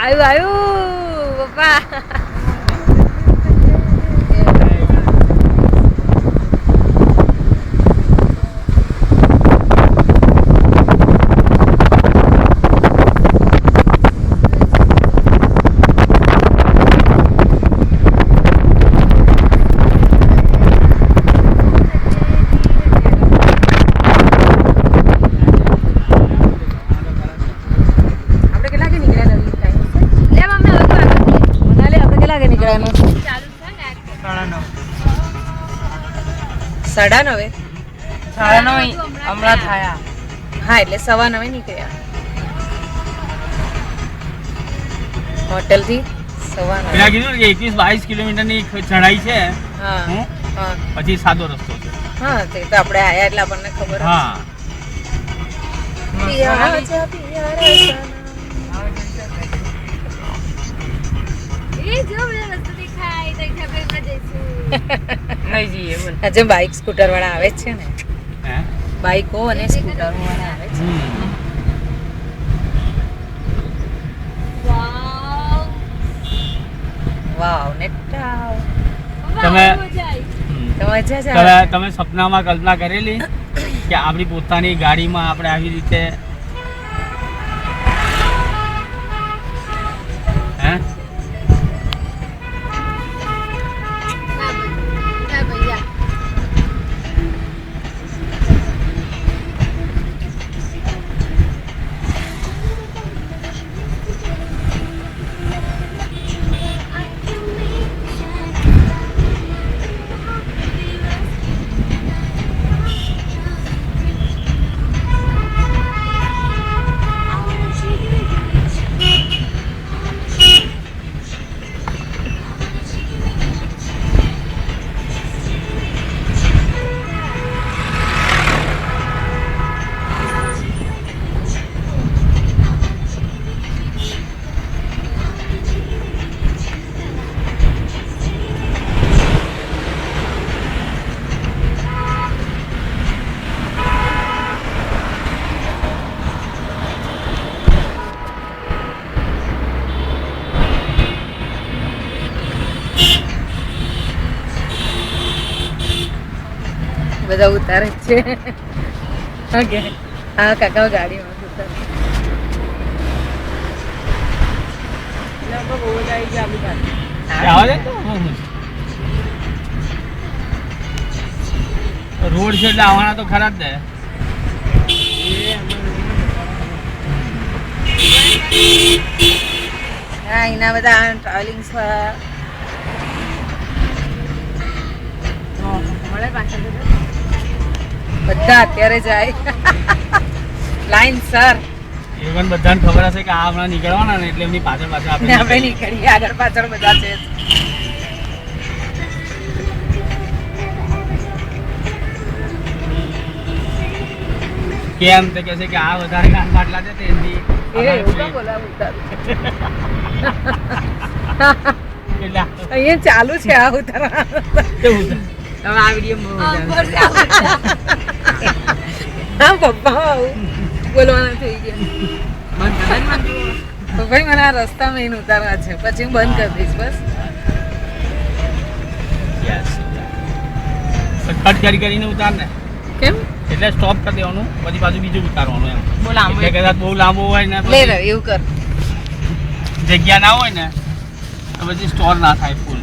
આવ્યું પપ્પા. સાડા 9 હમણાં થયા. હા એટલે 9:15 નીકળ્યા હોટેલ થી. 21-22 કિલોમીટરની ચઢાઈ છે. પછી સાદો રસ્તો છે. હા તે તો આપણે આયા એટલે આપણને ખબર. હા આજે બાઇક સ્કૂટર વાળા આવે છે ને, બાઇકો અને સ્કૂટર વાળા આવે છે. વાવ નેટાવ. તમે સપનામાં કલ્પના કરેલી કે આપણી પોતાની ગાડીમાં આપણે આવી રીતે બધા ઉતારે છે. ઓકે હા કાકા ગાડીમાં ઉતારે. રોડ છે એટલે આવવાના તો ખરા જ ને. હા એના બધા ટ્રાવેલિંગ મળે પાછળ બધા અત્યારે જાય લાઈન સર. even બધાને ખબર હશે કે આ હમણાં નીકળવાના ને એટલે એમની પાછળ પાછળ આપણે નીકળીએ. આગળ પાછળ બધા છે. કેમ તે કહે છે કે આ વધારે કામ માટલા છે તેની એવું કેમ બોલાવું અહીંયા ચાલુ છે આ ઉતારવા. કેવું આ વિડીયો હા પપ્પા બોલવાના થઈ ગયા. ભાઈ મને આ રસ્તામાં એને ઉતારવા છે પછી હું બંધ કરી દઈશ બસ. કટ કરીને ઉતાર ને. કેમ એટલે સ્ટોપ કરી દેવાનું પછી પાછું બીજું ઉતારવાનું એમ. કદાચ બહુ લાંબુ હોય ને લે એવું કર. જગ્યા ના હોય ને તો પછી સ્ટોર ના થાય ફૂલ.